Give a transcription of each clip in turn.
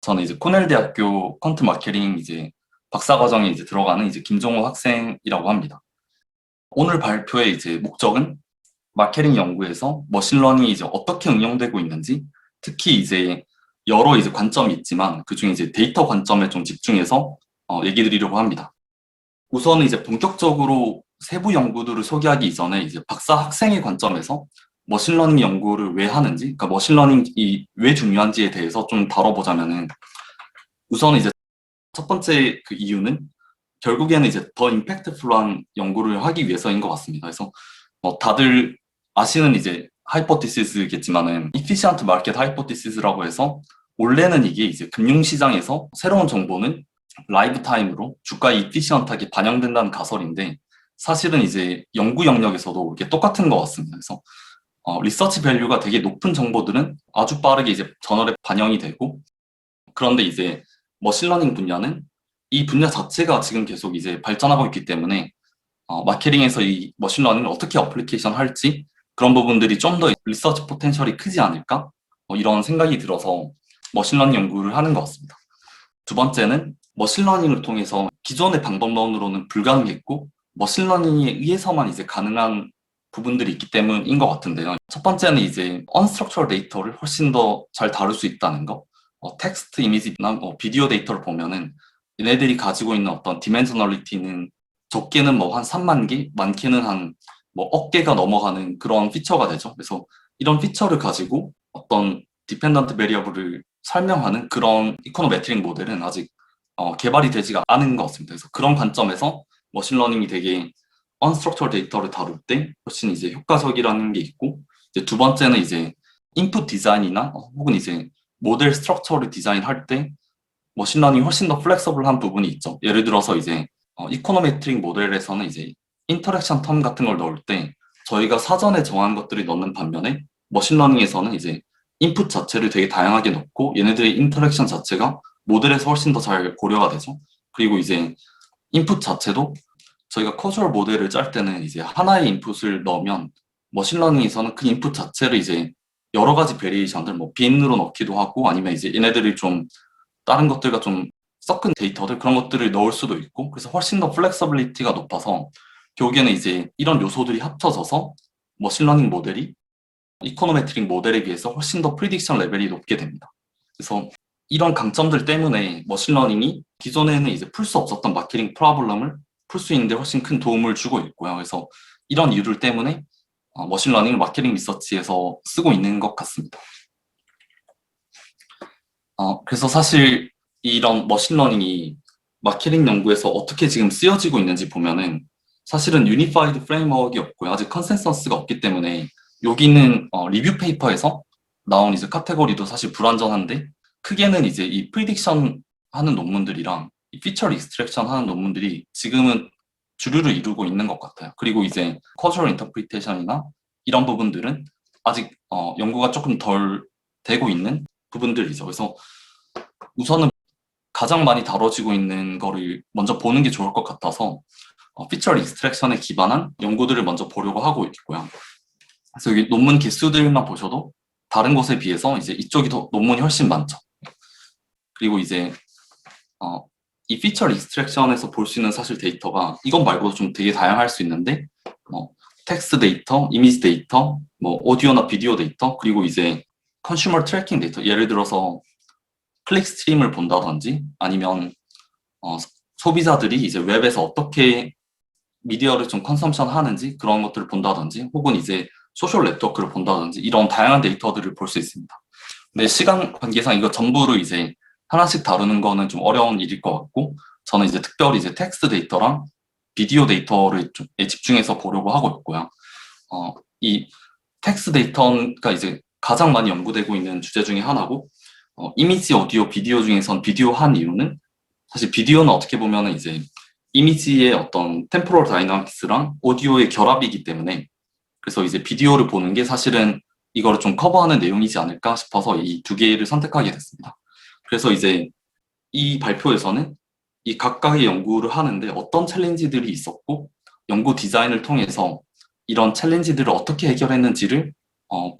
저는 이제 코넬 대학교 퀀트 마케팅 박사 과정에 들어가는 김종호 학생이라고 합니다. 오늘 발표의 목적은 마케팅 연구에서 머신러닝이 어떻게 응용되고 있는지, 특히 여러 관점이 있지만 그중에 데이터 관점에 좀 집중해서 얘기 드리려고 합니다. 우선은 본격적으로 세부 연구들을 소개하기 이전에 박사 학생의 관점에서 머신러닝 연구를 왜 하는지, 그러니까 머신러닝이 왜 중요한지에 대해서 좀 다뤄보자면은, 우선 첫 번째 그 이유는 결국에는 더 임팩트풀한 연구를 하기 위해서인 것 같습니다. 그래서 다들 아시는 하이포티시스겠지만은 efficient market hypothesis라고 해서, 원래는 이게 금융시장에서 새로운 정보는 라이브 타임으로 주가에 이피시언트하게 반영된다는 가설인데, 사실은 연구 영역에서도 이게 똑같은 것 같습니다. 그래서 리서치 밸류가 되게 높은 정보들은 아주 빠르게 저널에 반영이 되고, 그런데 머신러닝 분야는 이 분야 자체가 지금 계속 발전하고 있기 때문에 마케팅에서 이 머신러닝을 어떻게 어플리케이션 할지, 그런 부분들이 좀 더 리서치 포텐셜이 크지 않을까, 이런 생각이 들어서 머신러닝 연구를 하는 것 같습니다. 두 번째는 머신러닝을 통해서 기존의 방법론으로는 불가능했고 머신러닝에 의해서만 가능한 부분들이 있기 때문인 것 같은데요. 첫 번째는 unstructured 데이터를 훨씬 더 잘 다룰 수 있다는 거. 텍스트, 이미지나 비디오 데이터를 보면은 얘네들이 가지고 있는 어떤 디멘셔널리티는 적게는 한 3만 개, 많게는 한 억 개가 넘어가는 그런 피처가 되죠. 그래서 이런 피처를 가지고 어떤 디펜던트 베리어블을 설명하는 그런 이코노메트릭 모델은 아직 개발이 되지가 않은 것 같습니다. 그래서 그런 관점에서 머신러닝이 되게 unstructured 데이터를 다룰 때 훨씬 효과적이라는 게 있고, 두 번째는 인풋 디자인이나 혹은 모델 스트럭처를 디자인할 때 머신러닝이 훨씬 더 플렉서블한 부분이 있죠. 예를 들어서 이코노메트릭 모델에서는 인터랙션 텀 같은 걸 넣을 때 저희가 사전에 정한 것들을 넣는 반면에, 머신러닝에서는 인풋 자체를 되게 다양하게 넣고 얘네들의 인터랙션 자체가 모델에서 훨씬 더 잘 고려가 되죠. 그리고 인풋 자체도 저희가 커주얼 모델을 짤 때는 하나의 인풋을 넣으면, 머신러닝에서는 그 인풋 자체를 여러 가지 베리에이션들, 빈으로 넣기도 하고 아니면 얘네들이 좀 다른 것들과 좀 섞은 데이터들, 그런 것들을 넣을 수도 있고, 그래서 훨씬 더 플렉서빌리티가 높아서 결국에는 이런 요소들이 합쳐져서 머신러닝 모델이 이코노메트릭 모델에 비해서 훨씬 더 프리딕션 레벨이 높게 됩니다. 그래서 이런 강점들 때문에 머신러닝이 기존에는 풀 수 없었던 마케팅 프로블럼을 풀 수 있는데 훨씬 큰 도움을 주고 있고요. 그래서 이런 이유들 때문에 머신러닝을 마케팅 리서치에서 쓰고 있는 것 같습니다. 그래서 사실 이런 머신러닝이 마케팅 연구에서 어떻게 지금 쓰여지고 있는지 보면은, 사실은 유니파이드 프레임워크가 없고요. 아직 컨센서스가 없기 때문에 여기는 리뷰 페이퍼에서 나온 카테고리도 사실 불완전한데, 크게는 이 프리딕션 하는 논문들이랑 이 피처 리스트렉션 하는 논문들이 지금은 주류를 이루고 있는 것 같아요. 그리고 커주얼 인터프리테이션이나 이런 부분들은 아직 연구가 조금 덜 되고 있는 부분들이죠. 그래서 우선은 가장 많이 다뤄지고 있는 거를 먼저 보는 게 좋을 것 같아서 피처 리스트렉션에 기반한 연구들을 먼저 보려고 하고 있고요. 그래서 여기 논문 개수들만 보셔도 다른 곳에 비해서 이쪽이 더 논문이 훨씬 많죠. 그리고 이 피처 리스트렉션에서 볼 수 있는 사실 데이터가 이것 말고도 좀 되게 다양할 수 있는데, 텍스트 데이터, 이미지 데이터, 오디오나 비디오 데이터, 그리고 컨슈머 트래킹 데이터, 예를 들어서 클릭 스트림을 본다든지 아니면 소비자들이 웹에서 어떻게 미디어를 좀 컨섬션 하는지 그런 것들을 본다든지, 혹은 소셜 네트워크를 본다든지, 이런 다양한 데이터들을 볼 수 있습니다. 근데 시간 관계상 이거 전부를 하나씩 다루는 거는 좀 어려운 일일 것 같고, 저는 특별히 텍스트 데이터랑 비디오 데이터를 좀 집중해서 보려고 하고 있고요. 이 텍스트 데이터가 가장 많이 연구되고 있는 주제 중에 하나고, 이미지, 오디오, 비디오 중에선 비디오 한 이유는, 사실 비디오는 어떻게 보면은 이미지의 어떤 템포럴 다이나믹스랑 오디오의 결합이기 때문에, 그래서 비디오를 보는 게 사실은 이거를 좀 커버하는 내용이지 않을까 싶어서 이 두 개를 선택하게 됐습니다. 그래서 이 발표에서는 이 각각의 연구를 하는데 어떤 챌린지들이 있었고, 연구 디자인을 통해서 이런 챌린지들을 어떻게 해결했는지를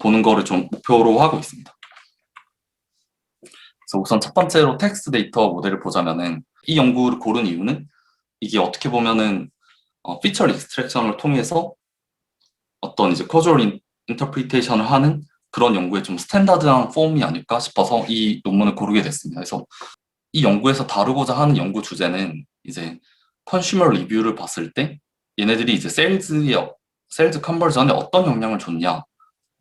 보는 거를 좀 목표로 하고 있습니다. 그래서 우선 첫 번째로 텍스트 데이터 모델을 보자면은 이 연구를 고른 이유는 이게 어떻게 보면은 피처 익스트랙션을 통해서 어떤 이제 커주얼 인터프리테이션을 하는 그런 연구의 좀 스탠다드한 폼이 아닐까 싶어서 이 논문을 고르게 됐습니다. 그래서 이 연구에서 다루고자 하는 연구 주제는 이제 컨슈머 리뷰를 봤을 때 얘네들이 이제 세일즈 컨버전에 어떤 영향을 줬냐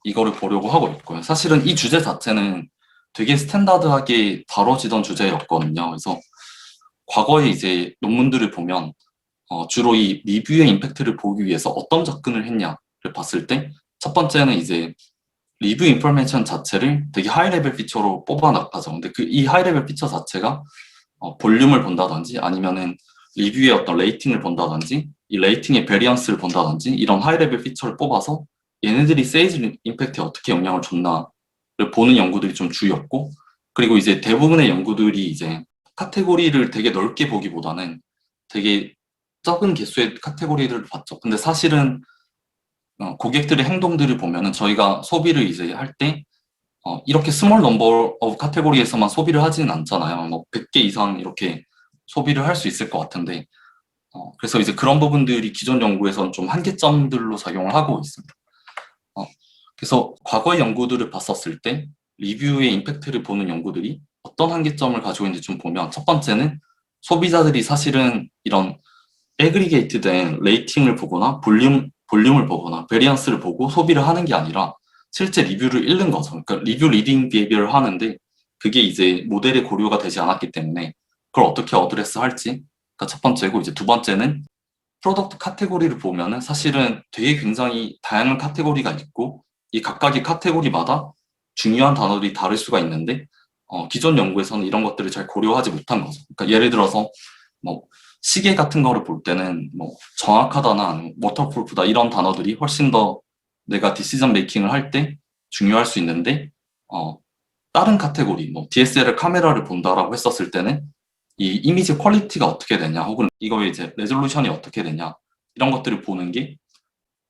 이거를 보려고 하고 있고요. 사실은 이 주제 자체는 되게 스탠다드하게 다뤄지던 주제였거든요. 그래서 과거에 이제 논문들을 보면 주로 이 리뷰의 임팩트를 보기 위해서 어떤 접근을 했냐를 봤을 때 첫 번째는 이제 리뷰 인포메이션 자체를 되게 하이 레벨 피처로 뽑아 나가죠. 근데 이 하이 레벨 피처 자체가 볼륨을 본다든지 아니면은 리뷰의 어떤 레이팅을 본다든지 이 레이팅의 베리언스를 본다든지 이런 하이 레벨 피처를 뽑아서 얘네들이 세일즈 임팩트에 어떻게 영향을 줬나를 보는 연구들이 좀 주였고, 그리고 이제 대부분의 연구들이 이제 카테고리를 되게 넓게 보기보다는 되게 적은 개수의 카테고리들을 봤죠. 근데 사실은 고객들의 행동들을 보면은 저희가 소비를 이제 할 때 이렇게 스몰 넘버 오브 카테고리에서만 소비를 하지는 않잖아요. 뭐 100개 이상 이렇게 소비를 할 수 있을 것 같은데 그래서 이제 그런 부분들이 기존 연구에서는 좀 한계점들로 작용을 하고 있습니다. 그래서 과거의 연구들을 봤었을 때 리뷰의 임팩트를 보는 연구들이 어떤 한계점을 가지고 있는지 좀 보면 첫 번째는 소비자들이 사실은 이런 애그리게이트된 레이팅을 보거나 볼륨을 보거나 베리언스를 보고 소비를 하는 게 아니라 실제 리뷰를 읽는 거죠. 그러니까 리뷰 리딩 비헤비어를 하는데 그게 이제 모델의 고려가 되지 않았기 때문에 그걸 어떻게 어드레스 할지 가 첫 번째고, 이제 두 번째는 프로덕트 카테고리를 보면은 사실은 되게 굉장히 다양한 카테고리가 있고 이 각각의 카테고리마다 중요한 단어들이 다를 수가 있는데 기존 연구에서는 이런 것들을 잘 고려하지 못한 거죠. 그러니까 예를 들어서 뭐 시계 같은 거를 볼 때는 뭐 정확하다나 아니면 워터프루프다 이런 단어들이 훨씬 더 내가 디시전 메이킹을 할 때 중요할 수 있는데 다른 카테고리 뭐 DSLR 카메라를 본다라고 했었을 때는 이 이미지 퀄리티가 어떻게 되냐 혹은 이거의 이제 레졸루션이 어떻게 되냐 이런 것들을 보는 게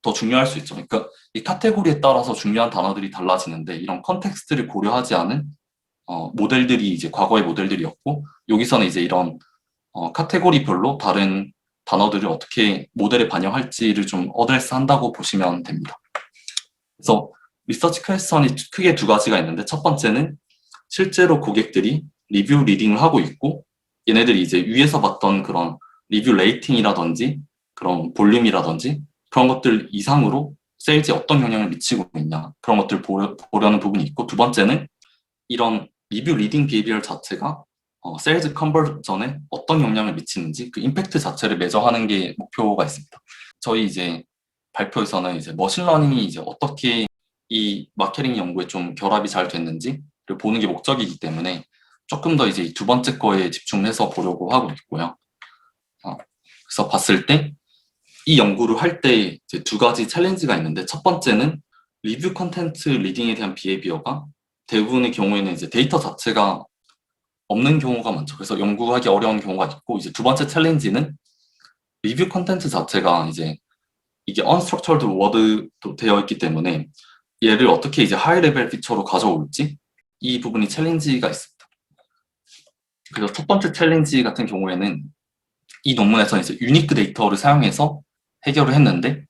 더 중요할 수 있죠. 그러니까 이 카테고리에 따라서 중요한 단어들이 달라지는데 이런 컨텍스트를 고려하지 않은 모델들이 이제 과거의 모델들이었고, 여기서는 이제 이런 카테고리별로 다른 단어들을 어떻게 모델에 반영할지를 좀 어드레스 한다고 보시면 됩니다. 그래서 리서치 퀘스천이 크게 두 가지가 있는데 첫 번째는 실제로 고객들이 리뷰 리딩을 하고 있고 얘네들이 이제 위에서 봤던 그런 리뷰 레이팅이라든지 그런 볼륨이라든지 그런 것들 이상으로 세일즈에 어떤 영향을 미치고 있냐 그런 것들을 보려는 부분이 있고, 두 번째는 이런 리뷰 리딩 비헤비어 자체가 세일즈 컨버전에 어떤 영향을 미치는지 그 임팩트 자체를 매저하는 게 목표가 있습니다. 저희 이제 발표에서는 이제 머신러닝이 이제 어떻게 이 마케팅 연구에 좀 결합이 잘 됐는지를 보는 게 목적이기 때문에 조금 더 이제 두 번째 거에 집중해서 보려고 하고 있고요. 그래서 봤을 때 이 연구를 할 때 이제 두 가지 챌린지가 있는데 첫 번째는 리뷰 컨텐츠 리딩에 대한 비헤비어가 대부분의 경우에는 이제 데이터 자체가 없는 경우가 많죠. 그래서 연구하기 어려운 경우가 있고, 이제 두 번째 챌린지는 리뷰 컨텐츠 자체가 이제 이게 unstructured word도 되어 있기 때문에 얘를 어떻게 이제 하이 레벨 피처로 가져올지 이 부분이 챌린지가 있습니다. 그래서 첫 번째 챌린지 같은 경우에는 이 논문에서 이제 유니크 데이터를 사용해서 해결을 했는데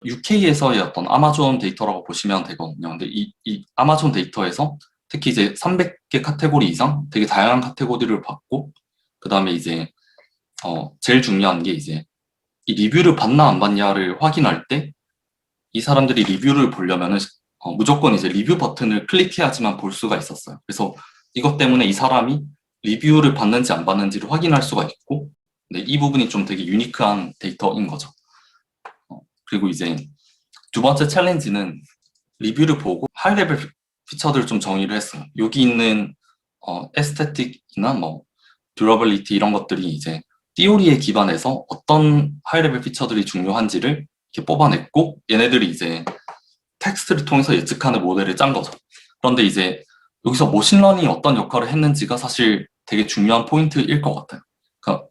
UK에서의 어떤 아마존 데이터라고 보시면 되거든요. 근데 이 아마존 데이터에서 특히 이제 300개 카테고리 이상 되게 다양한 카테고리를 받고 그 다음에 이제 제일 중요한 게 이제 이 리뷰를 받나 안 받냐를 확인할 때 이 사람들이 리뷰를 보려면은 무조건 이제 리뷰 버튼을 클릭해야지만 볼 수가 있었어요. 그래서 이것 때문에 이 사람이 리뷰를 받는지 안 받는지를 확인할 수가 있고, 네, 이 부분이 좀 되게 유니크한 데이터인 거죠. 그리고 이제 두 번째 챌린지는 리뷰를 보고 하이 레벨 피처들을 좀 정의를 했어요. 여기 있는 에스테틱이나 뭐 듀러블리티 이런 것들이 이제 티오리에 기반해서 어떤 하이 레벨 피처들이 중요한지를 이렇게 뽑아냈고 얘네들이 이제 텍스트를 통해서 예측하는 모델을 짠 거죠. 그런데 이제 여기서 머신러닝이 어떤 역할을 했는지가 사실 되게 중요한 포인트일 것 같아요. 그러니까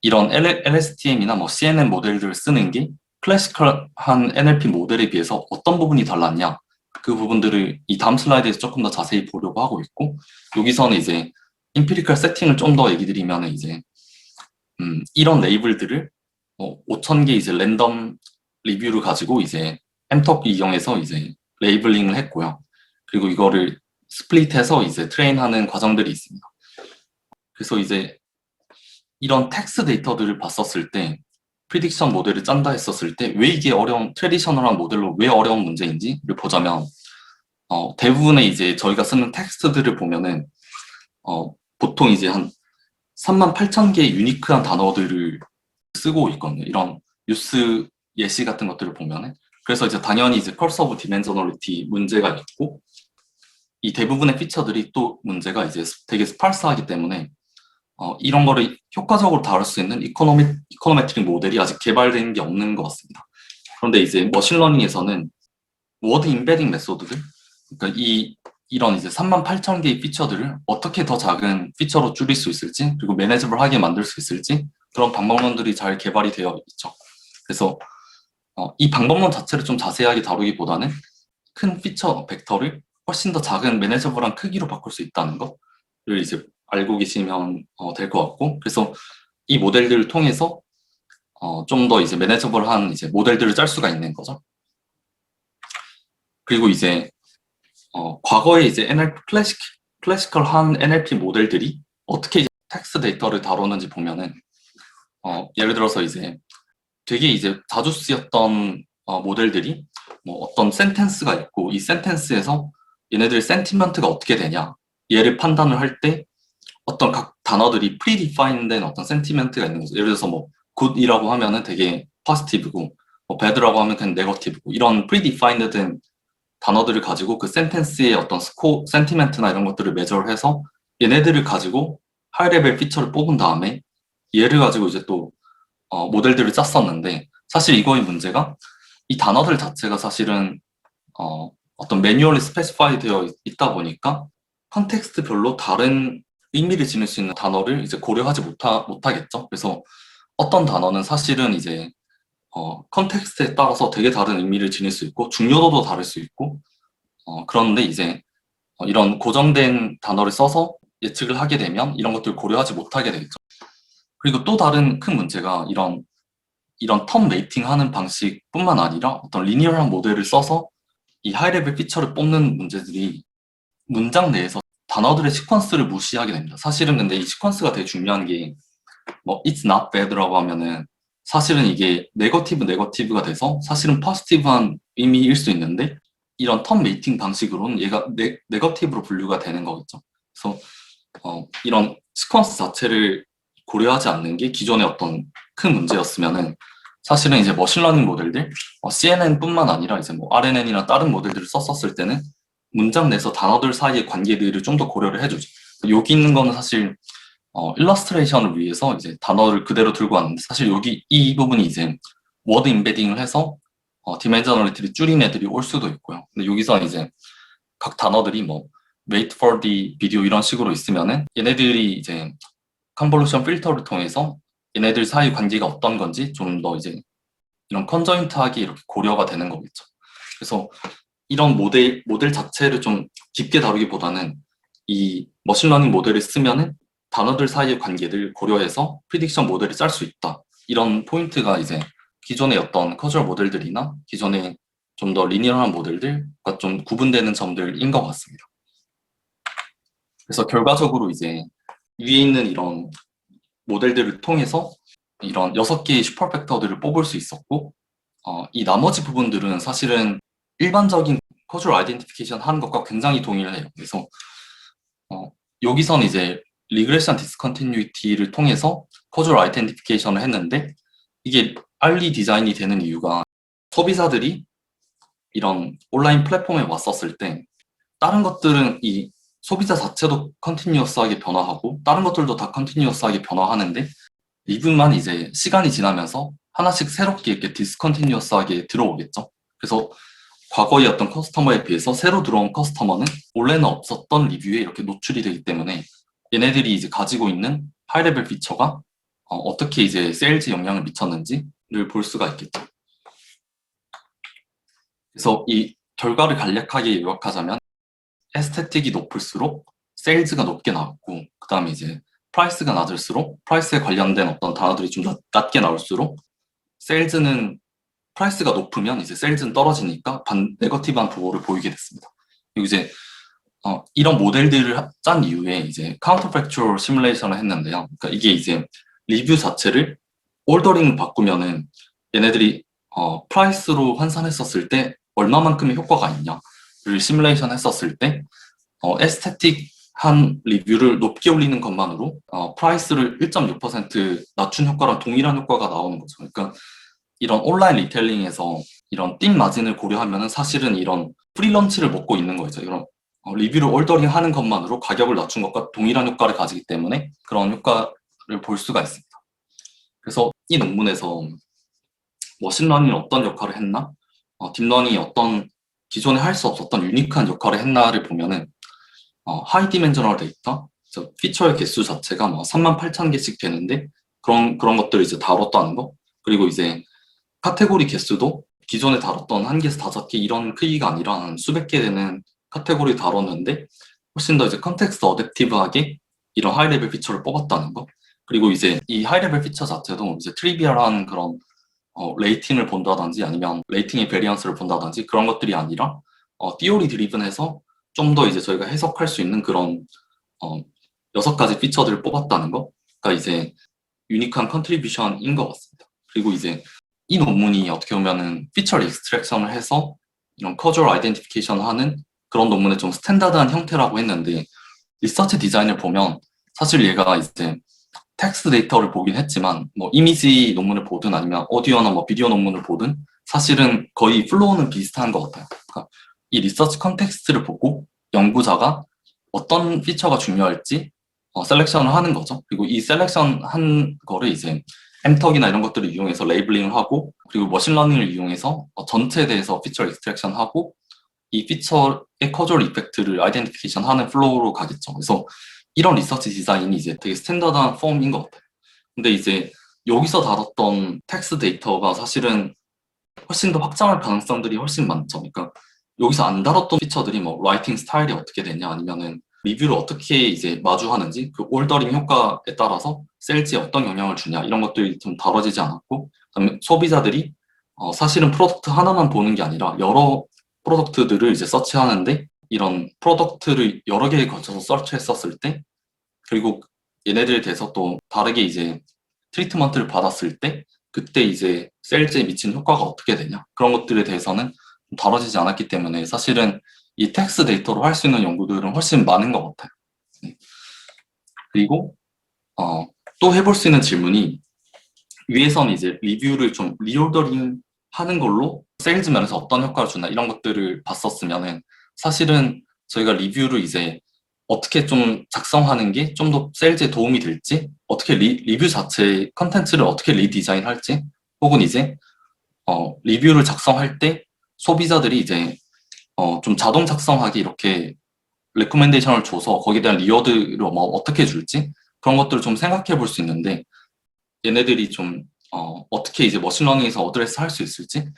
이런 LSTM이나 뭐 CNN 모델들을 쓰는 게 클래시컬한 NLP 모델에 비해서 어떤 부분이 달랐냐 그 부분들을 이 다음 슬라이드에서 조금 더 자세히 보려고 하고 있고, 여기서는 이제 임피리컬 세팅을 좀 더 얘기 드리면 이제 이런 레이블들을 5,000개 이제 랜덤 리뷰를 가지고 이제 엠톡 이용해서 이제 레이블링을 했고요. 그리고 이거를 스플릿해서 이제 트레인하는 과정들이 있습니다. 그래서 이제 이런 텍스트 데이터들을 봤었을 때 프리딕션 모델을 짠다 했었을 때 왜 이게 트레디셔널한 모델로 왜 어려운 문제인지를 보자면 대부분의 이제 저희가 쓰는 텍스트들을 보면은 보통 이제 한 38,000개의 유니크한 단어들을 쓰고 있거든요. 이런 뉴스 예시 같은 것들을 보면은. 그래서 이제 당연히 이제 컬서 오브 디멘저널리티 문제가 있고, 이 대부분의 피처들이 또 문제가 이제 되게 스팔스하기 때문에 이런 거를 효과적으로 다룰 수 있는 이코노메트릭 모델이 아직 개발된 게 없는 것 같습니다. 그런데 이제 머신러닝에서는 워드 임베딩 메소드들, 그러니까 이런 이제 38,000개의 피처들을 어떻게 더 작은 피처로 줄일 수 있을지, 그리고 매니저블하게 만들 수 있을지, 그런 방법론들이 잘 개발이 되어 있죠. 그래서 이 방법론 자체를 좀 자세하게 다루기보다는 큰 피처 벡터를 훨씬 더 작은 매니저블한 크기로 바꿀 수 있다는 것을 이제 알고 계시면 될 것 같고, 그래서 이 모델들을 통해서 좀 더 이제 매니저블한 이제 모델들을 짤 수가 있는 거죠. 그리고 이제 과거에 이제 클래시컬한 NLP 모델들이 어떻게 이제 텍스트 데이터를 다루는지 보면은 예를 들어서 이제 되게 이제 자주 쓰였던 모델들이 뭐 어떤 센텐스가 있고 이 센텐스에서 얘네들 센티먼트가 어떻게 되냐 얘를 판단을 할 때 어떤 각 단어들이 프리디파인된 어떤 센티멘트가 있는 거죠. 예를 들어서 뭐 굿이라고 하면은 되게 포지티브고 뭐 배드라고 하면 그냥 네거티브고 이런 프리디파인드된 단어들을 가지고 그 센텐스의 어떤 센티멘트나 이런 것들을 매저를 해서 얘네들을 가지고 하이레벨 피처를 뽑은 다음에 얘를 가지고 이제 또 모델들을 짰었는데 사실 이거의 문제가 이 단어들 자체가 사실은 어떤 매뉴얼이 스페시파이 되어 있다 보니까 컨텍스트별로 다른 의미를 지닐 수 있는 단어를 이제 고려하지 못하겠죠. 그래서 어떤 단어는 사실은 이제 컨텍스트에 따라서 되게 다른 의미를 지닐 수 있고 중요도도 다를 수 있고 그런데 이제 이런 고정된 단어를 써서 예측을 하게 되면 이런 것들을 고려하지 못하게 되겠죠. 그리고 또 다른 큰 문제가 이런 텀 레이팅 하는 방식뿐만 아니라 어떤 리니어한 모델을 써서 이 하이레벨 피처를 뽑는 문제들이 문장 내에서 단어들의 시퀀스를 무시하게 됩니다. 사실은 근데 이 시퀀스가 되게 중요한 게 뭐 it's not bad라고 하면은 사실은 이게 네거티브가 돼서 사실은 포지티브한 의미일 수 있는데 이런 텀 레이팅 방식으로는 얘가 네거티브로 분류가 되는 거겠죠. 그래서 이런 시퀀스 자체를 고려하지 않는 게 기존의 어떤 큰 문제였으면은 사실은 이제 머신러닝 모델들 CNN뿐만 아니라 이제 뭐 RNN이나 다른 모델들을 썼었을 때는 문장 내에서 단어들 사이의 관계들을 좀 더 고려를 해주죠. 여기 있는 거는 사실 일러스트레이션을 위해서 이제 단어를 그대로 들고 왔는데 사실 여기 이 부분이 이제 워드 임베딩을 해서 디멘저널리티를 줄인 애들이 올 수도 있고요. 근데 여기서 이제 각 단어들이 뭐 wait for the video 이런 식으로 있으면은 얘네들이 이제 컨볼루션 필터를 통해서 얘네들 사이 관계가 어떤 건지 좀 더 이제 이런 컨저인트하게 이렇게 고려가 되는 거겠죠. 그래서 이런 모델 자체를 좀 깊게 다루기보다는 이 머신러닝 모델을 쓰면은 단어들 사이의 관계를 고려해서 프리딕션 모델을 짤 수 있다. 이런 포인트가 이제 기존의 어떤 커주얼 모델들이나 기존의 좀 더 리니어한 모델들과 좀 구분되는 점들인 것 같습니다. 그래서 결과적으로 이제 위에 있는 이런 모델들을 통해서 이런 6개의 슈퍼팩터들을 뽑을 수 있었고 이 나머지 부분들은 사실은 일반적인 커주얼 아이덴티피케이션 하는 것과 굉장히 동일해요. 그래서 여기서는 이제 리그레션 디스컨티뉴이티를 통해서 커주얼 아이덴티피케이션을 했는데 이게 빨리 디자인이 되는 이유가 소비자들이 이런 온라인 플랫폼에 왔었을 때 다른 것들은 이 소비자 자체도 컨티뉴어스하게 변화하고 다른 것들도 다 컨티뉴어스하게 변화하는데 리뷰만 이제 시간이 지나면서 하나씩 새롭게 이렇게 디스컨티뉴어스하게 들어오겠죠. 그래서 과거의 어떤 커스터머에 비해서 새로 들어온 커스터머는 원래는 없었던 리뷰에 이렇게 노출이 되기 때문에 얘네들이 이제 가지고 있는 하이레벨 피처가 어떻게 이제 세일즈에 영향을 미쳤는지를 볼 수가 있겠죠. 그래서 이 결과를 간략하게 요약하자면 에스테틱이 높을수록 세일즈가 높게 나왔고, 그 다음에 이제 프라이스가 낮을수록 프라이스에 관련된 어떤 단어들이 좀 낮게 나올수록 세일즈는 프라이스가 높으면 이제 세일즈는 떨어지니까 네거티브한 부호를 보이게 됐습니다. 그리고 이제 이런 모델들을 짠 이후에 이제 카운터 팩추얼 시뮬레이션을 했는데요. 그러니까 이게 이제 리뷰 자체를 올더링 바꾸면은 얘네들이 프라이스로 환산했었을 때 얼마만큼의 효과가 있냐를 시뮬레이션 했었을 때 에스테틱한 리뷰를 높게 올리는 것만으로 프라이스를 1.6% 낮춘 효과랑 동일한 효과가 나오는 거죠. 그러니까 이런 온라인 리테일링에서 이런 띵 마진을 고려하면은 사실은 이런 프리런치를 먹고 있는 거죠. 이런 리뷰를 올더링 하는 것만으로 가격을 낮춘 것과 동일한 효과를 가지기 때문에 그런 효과를 볼 수가 있습니다. 그래서 이 논문에서 머신러닝이 어떤 역할을 했나? 딥러닝이 어떤 기존에 할 수 없었던 유니크한 역할을 했나를 보면은 하이 디멘저널 데이터, 피처의 개수 자체가 뭐 38,000개씩 되는데 그런 것들을 이제 다뤘다는 거. 그리고 이제 카테고리 개수도 기존에 다뤘던 1개에서 5개 이런 크기가 아니라 한 수백 개 되는 카테고리 다뤘는데 훨씬 더 이제 컨텍스트 어댑티브하게 이런 하이 레벨 피처를 뽑았다는 거. 그리고 이제 이 하이 레벨 피처 자체도 이제 트리비얼한 그런 레이팅을 본다든지 아니면 레이팅의 베리언스를 본다든지 그런 것들이 아니라 띠오리 드리븐해서 좀 더 이제 저희가 해석할 수 있는 그런 6가지 피처들을 뽑았다는 거가 이제 유니크한 컨트리뷰션인 것 같습니다. 그리고 이제 이 논문이 어떻게 보면은 피처 익스트랙션을 해서 이런 커주얼 아이덴티피케이션 하는 그런 논문의 좀 스탠다드한 형태라고 했는데 리서치 디자인을 보면 사실 얘가 이제 텍스트 데이터를 보긴 했지만 뭐 이미지 논문을 보든 아니면 오디오나 뭐 비디오 논문을 보든 사실은 거의 플로우는 비슷한 것 같아요. 그러니까 이 리서치 컨텍스트를 보고 연구자가 어떤 피처가 중요할지 셀렉션을 하는 거죠. 그리고 이 셀렉션 한 거를 이제 엠턱이나 이런 것들을 이용해서 레이블링을 하고 그리고 머신러닝을 이용해서 전체에 대해서 피처 익스트랙션 하고 이 피처의 커주얼 이펙트를 아이덴티피케이션 하는 플로우로 가겠죠. 그래서 이런 리서치 디자인이 이제 되게 스탠다드한 폼인 것 같아요. 근데 이제 여기서 다뤘던 텍스트 데이터가 사실은 훨씬 더 확장할 가능성들이 훨씬 많죠. 그러니까 여기서 안 다뤘던 피처들이 뭐 라이팅 스타일이 어떻게 되냐 아니면은 리뷰를 어떻게 이제 마주하는지 그 올더링 효과에 따라서 셀즈에 어떤 영향을 주냐 이런 것들이 좀 다뤄지지 않았고 그다음에 소비자들이 사실은 프로덕트 하나만 보는 게 아니라 여러 프로덕트들을 이제 서치하는데 이런 프로덕트를 여러 개에 걸쳐서 서치했었을 때 그리고 얘네들에 대해서 또 다르게 이제 트리트먼트를 받았을 때 그때 이제 셀즈에 미친 효과가 어떻게 되냐 그런 것들에 대해서는 다뤄지지 않았기 때문에 사실은 이 텍스트 데이터로 할 수 있는 연구들은 훨씬 많은 것 같아요. 네. 그리고 또 해볼 수 있는 질문이 위에서는 이제 리뷰를 좀 리오더링 하는 걸로 세일즈 면에서 어떤 효과를 주나 이런 것들을 봤었으면은 사실은 저희가 리뷰를 이제 어떻게 좀 작성하는 게 좀 더 세일즈에 도움이 될지 어떻게 리뷰 자체 컨텐츠를 어떻게 리디자인할지 혹은 이제 리뷰를 작성할 때 소비자들이 이제 좀 자동 작성하기 이렇게 레코멘데이션을 줘서 거기에 대한 리워드를 뭐 어떻게 줄지 그런 것들을 좀 생각해 볼 수 있는데 얘네들이 좀 어떻게 이제 머신러닝에서 어드레스 할 수 있을지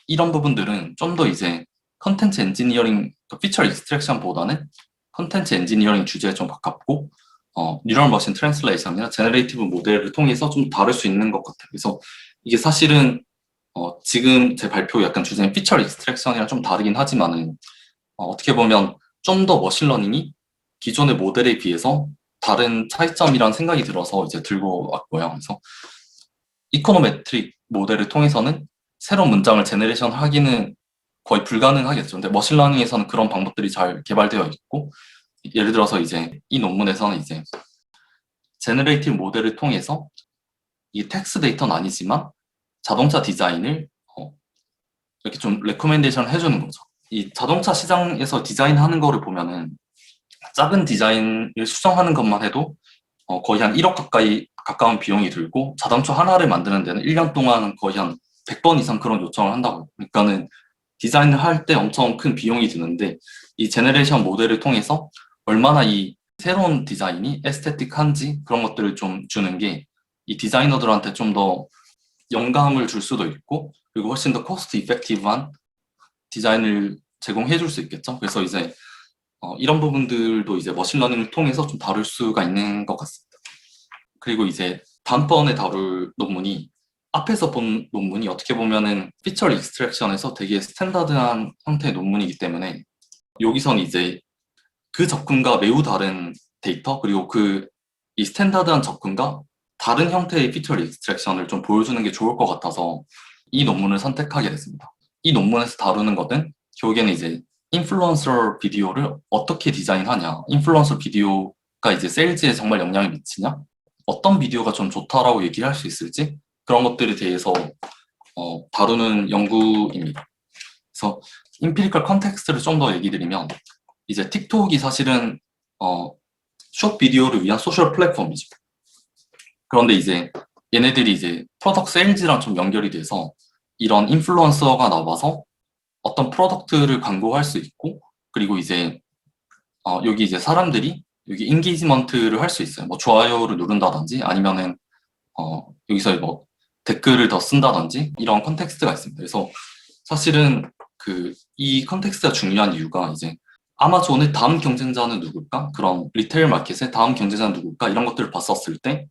이런 부분들은 좀 더 이제 컨텐츠 엔지니어링 피처 익스트랙션보다는 컨텐츠 엔지니어링 주제에 좀 가깝고 뉴럴 머신 트랜슬레이션이나 제너레이티브 모델을 통해서 좀 다룰 수 있는 것 같아요. 그래서 이게 사실은 지금 제 발표 약간 주제는 피처 익스트랙션이랑 좀 다르긴 하지만은 어떻게 보면 좀 더 머신러닝이 기존의 모델에 비해서 다른 차이점이라는 생각이 들어서 이제 들고 왔고요. 그래서 이코노메트릭 모델을 통해서는 새로운 문장을 제너레이션 하기는 거의 불가능하겠죠. 근데 머신러닝에서는 그런 방법들이 잘 개발되어 있고 예를 들어서 이제 이 논문에서는 이제 제너레이티브 모델을 통해서 이 텍스트 데이터는 아니지만 자동차 디자인을 이렇게 좀 레코멘데이션을 해주는 거죠. 이 자동차 시장에서 디자인하는 거를 보면은 작은 디자인을 수정하는 것만 해도 거의 한 1억 가까운 비용이 들고 자동차 하나를 만드는 데는 1년 동안 거의 한 100번 이상 그런 요청을 한다고. 그러니까는 디자인을 할 때 엄청 큰 비용이 드는데 이 제너레이션 모델을 통해서 얼마나 이 새로운 디자인이 에스테틱한지 그런 것들을 좀 주는 게 이 디자이너들한테 좀 더 영감을 줄 수도 있고 그리고 훨씬 더 코스트 이펙티브한 디자인을 제공해 줄 수 있겠죠. 그래서 이제 이런 부분들도 이제 머신러닝을 통해서 좀 다룰 수가 있는 것 같습니다. 그리고 이제 다음번에 다룰 논문이 앞에서 본 논문이 어떻게 보면은 피처 익스트랙션에서 되게 스탠다드한 형태의 논문이기 때문에 여기선 이제 그 접근과 매우 다른 데이터 그리고 이 스탠다드한 접근과 다른 형태의 피처 익스트랙션을 좀 보여주는 게 좋을 것 같아서 이 논문을 선택하게 됐습니다. 이 논문에서 다루는 것은 결국에는 이제 인플루언서 비디오를 어떻게 디자인하냐, 인플루언서 비디오가 이제 세일즈에 정말 영향을 미치냐, 어떤 비디오가 좀 좋다라고 얘기를 할 수 있을지 그런 것들에 대해서 다루는 연구입니다. 그래서 임피리컬 컨텍스트를 좀 더 얘기 드리면 이제 틱톡이 사실은 숏 비디오를 위한 소셜 플랫폼이죠. 그런데 이제 얘네들이 이제 프로덕트 세일즈랑 좀 연결이 돼서 이런 인플루언서가 나와서 어떤 프로덕트를 광고할 수 있고 그리고 이제 여기 이제 사람들이 여기 인게이지먼트를 할 수 있어요. 뭐 좋아요를 누른다든지 아니면은 여기서 뭐 댓글을 더 쓴다든지 이런 컨텍스트가 있습니다. 그래서 사실은 이 컨텍스트가 중요한 이유가 이제 아마존의 다음 경쟁자는 누굴까? 그런 리테일 마켓의 다음 경쟁자는 누굴까? 이런 것들을 봤었을 때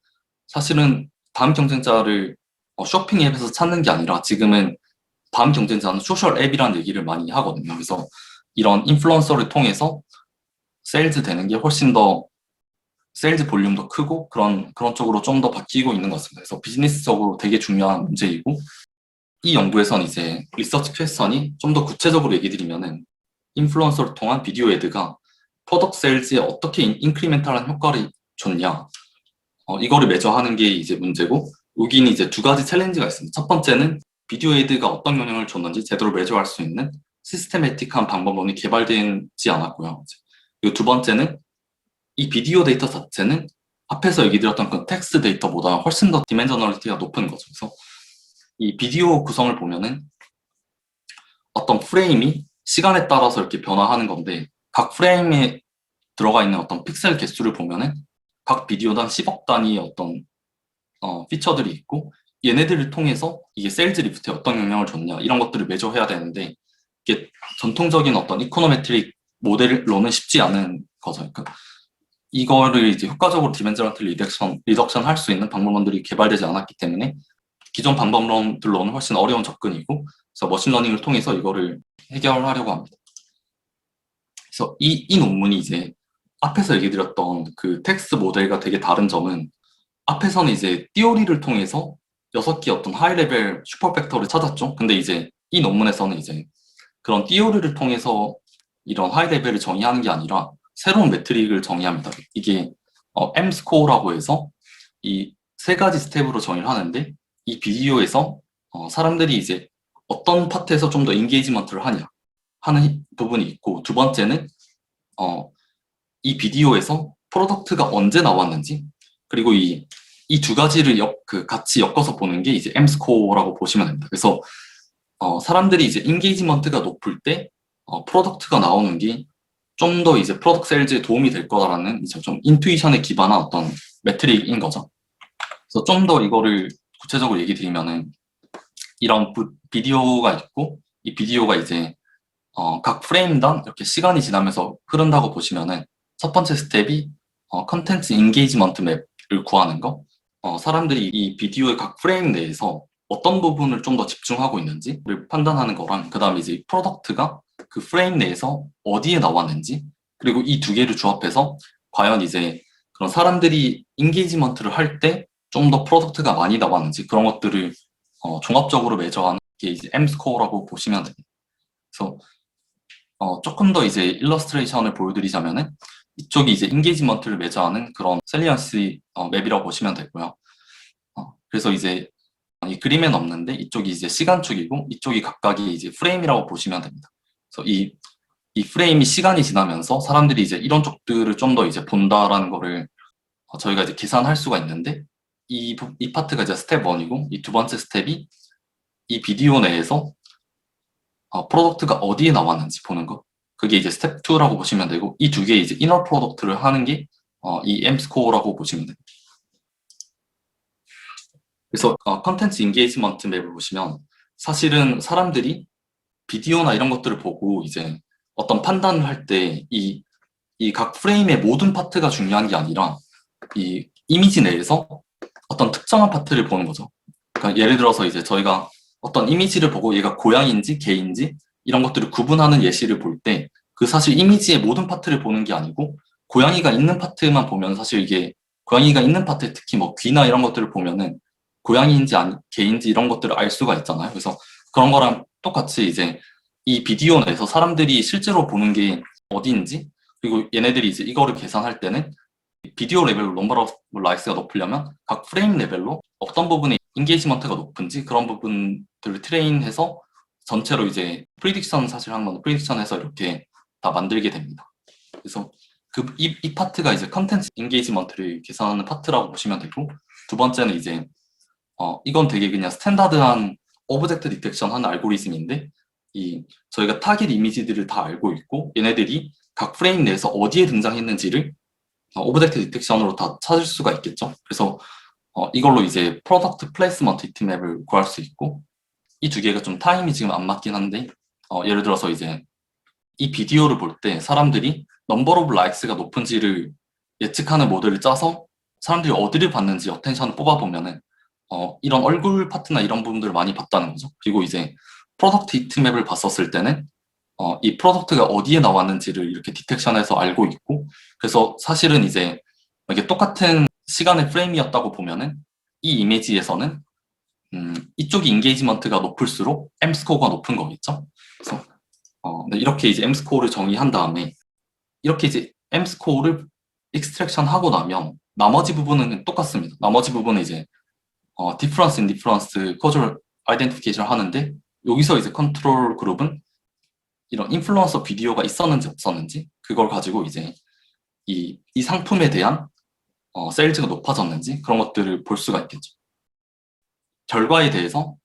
사실은 다음 경쟁자를 쇼핑 앱에서 찾는 게 아니라 지금은 다음 경쟁자는 소셜 앱이라는 얘기를 많이 하거든요. 그래서 이런 인플루언서를 통해서 세일즈 되는 게 훨씬 더 세일즈 볼륨도 크고 그런 쪽으로 좀 더 바뀌고 있는 것 같습니다. 그래서 비즈니스적으로 되게 중요한 문제이고 이 연구에서는 이제 리서치 퀘스천이 좀 더 구체적으로 얘기 드리면은 인플루언서를 통한 비디오 애드가 프로덕트 세일즈에 어떻게 인크리멘탈한 효과를 줬냐 이거를 매저하는 게 이제 문제고 여기는 이제 두 가지 챌린지가 있습니다. 첫 번째는 비디오 애드가 어떤 영향을 줬는지 제대로 매저할 수 있는 시스테매틱한 방법론이 개발되지 않았고요. 그리고 두 번째는 이 비디오 데이터 자체는 앞에서 얘기 드렸던 그 텍스트 데이터보다 훨씬 더 디멘저널리티가 높은 거죠. 그래서 이 비디오 구성을 보면은 어떤 프레임이 시간에 따라서 이렇게 변화하는 건데 각 프레임에 들어가 있는 어떤 픽셀 개수를 보면은 각 비디오당 10억 단위의 어떤 피처들이 있고 얘네들을 통해서 이게 세일즈 리프트에 어떤 영향을 줬냐 이런 것들을 매저해야 되는데 이게 전통적인 어떤 이코노메트릭 모델로는 쉽지 않은 거죠. 그러니까 이거를 이제 효과적으로 디멘저널리티 리덕션 할 수 있는 방법론들이 개발되지 않았기 때문에 기존 방법론들로는 훨씬 어려운 접근이고 그래서 머신러닝을 통해서 이거를 해결하려고 합니다. 그래서 이 논문이 이제 앞에서 얘기 드렸던 그 텍스트 모델과 되게 다른 점은 앞에서는 이제 띠오리를 통해서 6개 어떤 하이 레벨 슈퍼 팩터를 찾았죠. 근데 이제 이 논문에서는 이제 그런 띠오리를 통해서 이런 하이 레벨을 정의하는 게 아니라 새로운 매트릭을 정의합니다. 이게 M 스코어라고 해서 이 세 가지 스텝으로 정의를 하는데 이 비디오에서 사람들이 이제 어떤 파트에서 좀 더 인게이지먼트를 하냐 하는 부분이 있고 두 번째는 이 비디오에서 프로덕트가 언제 나왔는지 그리고 이 두 가지를 같이 엮어서 보는 게 이제 M 스코어라고 보시면 됩니다. 그래서 사람들이 이제 인게이지먼트가 높을 때 프로덕트가 나오는 게 좀 더 이제 프로덕트 세일즈에 도움이 될 거라는 이제 좀 인투이션에 기반한 어떤 매트릭인 거죠. 그래서 좀 더 이거를 구체적으로 얘기 드리면은 이런 비디오가 있고 이 비디오가 이제 각 프레임당 이렇게 시간이 지나면서 흐른다고 보시면은 첫 번째 스텝이 컨텐츠 인게이지먼트 맵을 구하는 거 사람들이 이 비디오의 각 프레임 내에서 어떤 부분을 좀 더 집중하고 있는지를 판단하는 거랑 그 다음에 이제 프로덕트가 그 프레임 내에서 어디에 나왔는지 그리고 이 두 개를 조합해서 과연 이제 그런 사람들이 인게이지먼트를 할 때 좀 더 프로덕트가 많이 나왔는지 그런 것들을 종합적으로 매저하는 게 이제 M 스코어라고 보시면 됩니다. 그래서 조금 더 이제 일러스트레이션을 보여드리자면은 이쪽이 이제 인게이지먼트를 매저하는 그런 셀리언시 맵이라고 보시면 되고요. 그래서 이제 이 그림엔 없는데 이쪽이 이제 시간축이고 이쪽이 각각이 이제 프레임이라고 보시면 됩니다. 그래서 이 프레임이 시간이 지나면서 사람들이 이제 이런 쪽들을 좀 더 이제 본다라는 거를 저희가 이제 계산할 수가 있는데 이 파트가 이제 스텝 1이고 이 두 번째 스텝이 이 비디오 내에서 프로덕트가 어디에 나왔는지 보는 거 그게 이제 스텝 2라고 보시면 되고 이 두 개의 이제 이너 프로덕트를 하는 게 이 M 스코어라고 보시면 됩니다. 그래서 컨텐츠 인게이지먼트 맵을 보시면 사실은 사람들이 비디오나 이런 것들을 보고 이제 어떤 판단을 할 때 이 이 각 프레임의 모든 파트가 중요한 게 아니라 이 이미지 내에서 어떤 특정한 파트를 보는 거죠. 그러니까 예를 들어서 이제 저희가 어떤 이미지를 보고 얘가 고양인지 개인지 이런 것들을 구분하는 예시를 볼 때 그 사실 이미지의 모든 파트를 보는 게 아니고 고양이가 있는 파트만 보면 사실 이게 고양이가 있는 파트 특히 뭐 귀나 이런 것들을 보면은 고양이인지 개인지 이런 것들을 알 수가 있잖아요. 그래서 그런 거랑 똑같이 이제 이 비디오 내에서 사람들이 실제로 보는 게 어디인지 그리고 얘네들이 이제 이거를 계산할 때는 비디오 레벨로 넘버 오브 라이크스가 높으려면 각 프레임 레벨로 어떤 부분에 인게이지먼트가 높은지 그런 부분들을 트레인해서 전체로 이제 프리딕션 사실 한 건 프리딕션해서 이렇게 다 만들게 됩니다. 그래서 이 파트가 이제 컨텐츠 인게이지먼트를 계산하는 파트라고 보시면 되고 두 번째는 이제 이건 되게 그냥 스탠다드한 오브젝트 디텍션 하는 알고리즘인데 저희가 타깃 이미지들을 다 알고 있고 얘네들이 각 프레임 내에서 어디에 등장했는지를 오브젝트 디텍션으로 다 찾을 수가 있겠죠. 그래서 이걸로 이제 프로덕트 플레이스먼트 히트맵을 구할 수 있고 이 두 개가 좀 타임이 지금 안 맞긴 한데 예를 들어서 이제 이 비디오를 볼 때 사람들이 넘버 오브 라이크스가 높은지를 예측하는 모델을 짜서 사람들이 어디를 봤는지 어텐션을 뽑아보면은 이런 얼굴 파트나 이런 부분들을 많이 봤다는 거죠. 그리고 이제 프로덕트 히트맵을 봤었을 때는 이 프로덕트가 어디에 나왔는지를 이렇게 디텍션해서 알고 있고 그래서 사실은 이제 이게 똑같은 시간의 프레임이었다고 보면은 이 이미지에서는 이쪽이 인게이지먼트가 높을수록 M 스코어가 높은 거겠죠. 그래서 네, 이렇게 이제 M 스코어를 정의한 다음에 이렇게 이제 M 스코어를 익스트랙션 하고 나면 나머지 부분은 똑같습니다. 나머지 부분은 이제 디퍼런스 인 디퍼런스 코저럴 아이덴티피케이션을 하는데 여기서 이제 컨트롤 그룹은 이런 인플루언서 비디오가 있었는지 없었는지 그걸 가지고 이제 이 상품에 대한 세일즈가 높아졌는지 그런 것들을 볼 수가 있겠죠. 결과에 대해서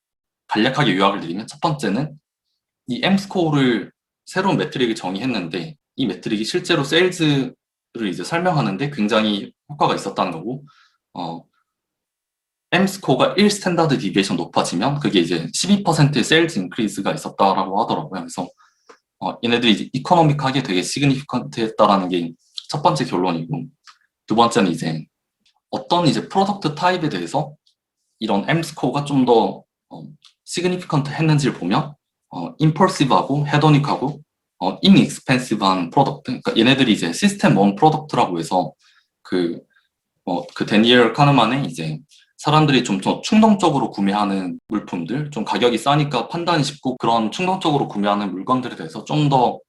간략하게 요약을 드리면 첫 번째는 이 M스코어를 새로운 매트릭을 정의했는데 이 매트릭이 실제로 세일즈를 이제 설명하는데 굉장히 효과가 있었다는 거고 M스코어가 1 스탠다드 디비에이션 높아지면 그게 이제 12%의 세일즈 인크리즈가 있었다라고 하더라고요. 그래서 얘네들이 이제 이코노믹하게 되게 시그니피컨트했다라는 게 첫 번째 결론이고 두 번째는 이제 어떤 이제 프로덕트 타입에 대해서 이런 M 스코어가 좀 더 시그니피컨트 했는지를 보면 임펄시브하고 헤도닉하고 인익스펜시브한 프로덕트 그러니까 얘네들이 이제 시스템 원 프로덕트라고 해서 그 데니엘 카르만의 이제 사람들이 좀 더 충동적으로 구매하는 물품들, 좀 가격이 싸니까 판단이 쉽고 그런 충동적으로 구매하는 물건들에 대해서 좀 더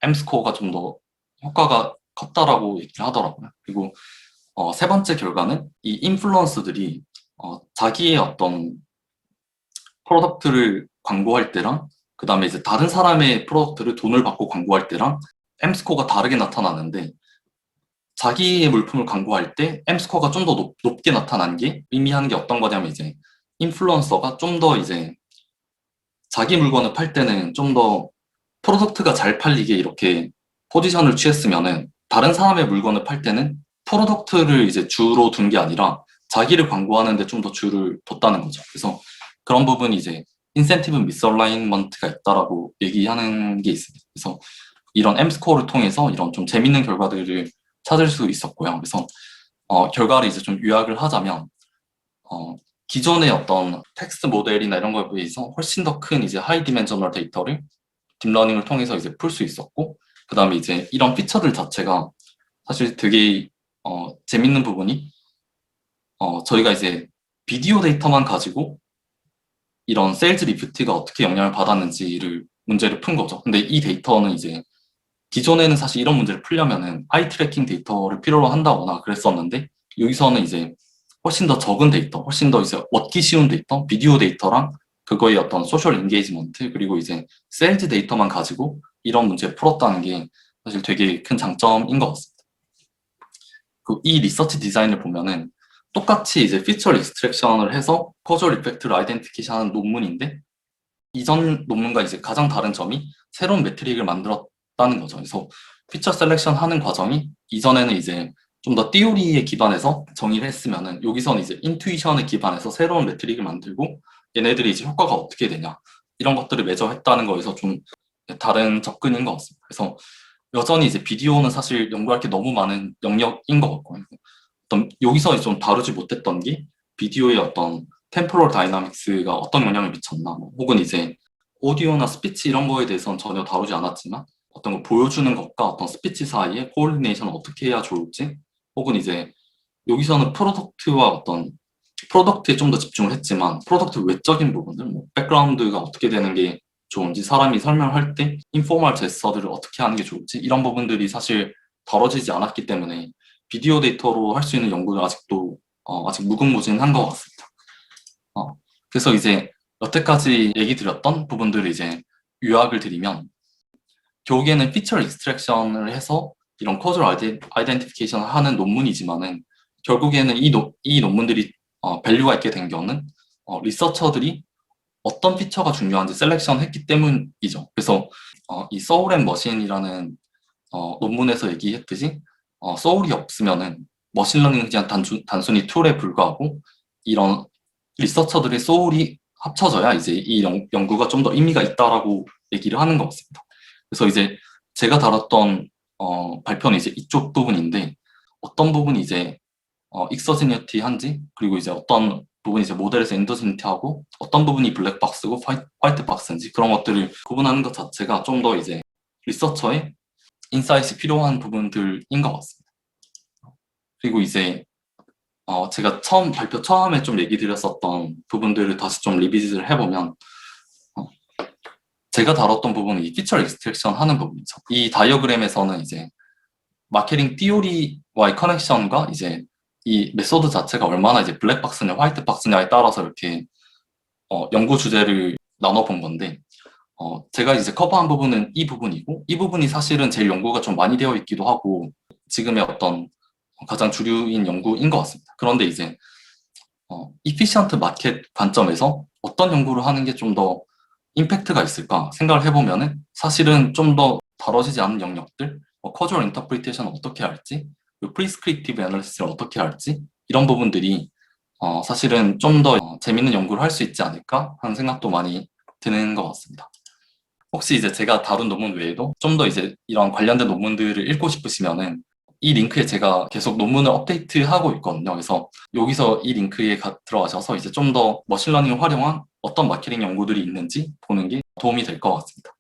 M스코어가 좀 더 효과가 컸다라고 얘기를 하더라고요. 그리고 세 번째 결과는 이 인플루언서들이 자기의 어떤 프로덕트를 광고할 때랑 그 다음에 이제 다른 사람의 프로덕트를 돈을 받고 광고할 때랑 M스코어가 다르게 나타나는데 자기의 물품을 광고할 때 M스코어가 좀 더 높게 나타난 게 의미하는 게 어떤 거냐면 이제 인플루언서가 좀 더 이제 자기 물건을 팔 때는 좀 더 프로덕트가 잘 팔리게 이렇게 포지션을 취했으면은 다른 사람의 물건을 팔 때는 프로덕트를 이제 주로 둔 게 아니라 자기를 광고하는데 좀 더 주를 뒀다는 거죠. 그래서 그런 부분이 이제 인센티브 미스얼라인먼트가 있다라고 얘기하는 게 있습니다. 그래서 이런 M스코어를 통해서 이런 좀 재밌는 결과들을 찾을 수 있었고요. 그래서 결과를 이제 좀 요약을 하자면 기존의 어떤 텍스트 모델이나 이런 거에 비해서 훨씬 더 큰 이제 하이 디멘셔널 데이터를 딥러닝을 통해서 이제 풀 수 있었고 그 다음에 이제 이런 피처들 자체가 사실 되게 재밌는 부분이 저희가 이제 비디오 데이터만 가지고 이런 세일즈 리프트가 어떻게 영향을 받았는지를 문제를 푼 거죠. 근데 이 데이터는 이제 기존에는 사실 이런 문제를 풀려면은 아이 트래킹 데이터를 필요로 한다거나 그랬었는데 여기서는 이제 훨씬 더 적은 데이터, 훨씬 더 이제 얻기 쉬운 데이터, 비디오 데이터랑 그거의 어떤 소셜 인게이지먼트 그리고 이제 세일즈 데이터만 가지고 이런 문제를 풀었다는 게 사실 되게 큰 장점인 것 같습니다. 이 리서치 디자인을 보면은 똑같이 이제 피처 익스트랙션을 해서 커주얼 이펙트를 아이덴티피케이션 하는 논문인데 이전 논문과 이제 가장 다른 점이 새로운 매트릭을 만들었다는 거죠. 그래서 피처 셀렉션 하는 과정이 이전에는 이제 좀 더 띠오리에 기반해서 정의를 했으면은 여기서는 이제 인투이션에 기반해서 새로운 매트릭을 만들고 얘네들이 이제 효과가 어떻게 되냐 이런 것들을 매저했다는 거에서 좀 다른 접근인 것 같습니다. 그래서 여전히 이제 비디오는 사실 연구할 게 너무 많은 영역인 것 같고요. 어떤 여기서 좀 다루지 못했던 게 비디오의 어떤 템포럴 다이나믹스가 어떤 영향을 미쳤나, 혹은 이제 오디오나 스피치 이런 거에 대해서는 전혀 다루지 않았지만 어떤 걸 보여주는 것과 어떤 스피치 사이에 코올디네이션을 어떻게 해야 좋을지, 혹은 이제 여기서는 프로덕트와 어떤 프로덕트에 좀 더 집중을 했지만 프로덕트 외적인 부분들, 뭐 백그라운드가 어떻게 되는 게 좋은지, 사람이 설명할 때 인포멀 제스처들을 어떻게 하는 게 좋을지, 이런 부분들이 사실 다뤄지지 않았기 때문에 비디오 데이터로 할 수 있는 연구는 아직도 아직 무궁무진한 것 같습니다. 그래서 이제 여태까지 얘기 드렸던 부분들을 이제 요약을 드리면, 결국에는 피처 익스트랙션을 해서 이런 커즐 아이덴티피케이션을 하는 논문이지만은, 결국에는 이 논문들이 밸류가 있게 된 경우는 리서처들이 어떤 피처가 중요한지 셀렉션 했기 때문이죠. 그래서 이 소울 앤 머신이라는 논문에서 얘기했듯이 소울이 없으면은 머신러닝은 그냥 단순히 툴에 불과하고, 이런 리서처들의 소울이 합쳐져야 이제 이 연구가 좀 더 의미가 있다라고 얘기를 하는 것 같습니다. 그래서 이제 제가 다뤘던 발표는 이제 이쪽 부분인데, 어떤 부분이 이제 익서지니티한지, 그리고 이제 어떤 부분이 이제 모델에서 인더지니티하고 어떤 부분이 블랙박스고 화이트 박스인지, 그런 것들을 구분하는 것 자체가 좀 더 이제 리서처의 인사이트이 필요한 부분들인 것 같습니다. 그리고 이제 제가 발표 처음에 좀 얘기 드렸었던 부분들을 다시 좀 리비즈를 해보면, 제가 다뤘던 부분은 이 피처 익스트랙션 하는 부분이죠. 이 다이어그램에서는 이제 마케팅 티오리와의 커넥션과 이제 이 메소드 자체가 얼마나 이제 블랙박스냐 화이트 박스냐에 따라서 이렇게 연구 주제를 나눠본 건데, 제가 이제 커버한 부분은 이 부분이고, 이 부분이 사실은 제일 연구가 좀 많이 되어 있기도 하고 지금의 어떤 가장 주류인 연구인 것 같습니다. 그런데 이제 이피시언트 마켓 관점에서 어떤 연구를 하는 게 좀 더 임팩트가 있을까 생각을 해보면은, 사실은 좀 더 다뤄지지 않은 영역들, 커주얼 인터프리테이션을 어떻게 할지, 프리스크립티브 애널리시스를 어떻게 할지, 이런 부분들이 사실은 좀 더 재밌는 연구를 할 수 있지 않을까 하는 생각도 많이 드는 것 같습니다. 혹시 이제 제가 다룬 논문 외에도 좀 더 이제 이런 관련된 논문들을 읽고 싶으시면은, 이 링크에 제가 계속 논문을 업데이트하고 있거든요. 그래서 여기서 이 링크에 들어가셔서 이제 좀 더 머신러닝을 활용한 어떤 마케팅 연구들이 있는지 보는 게 도움이 될 것 같습니다.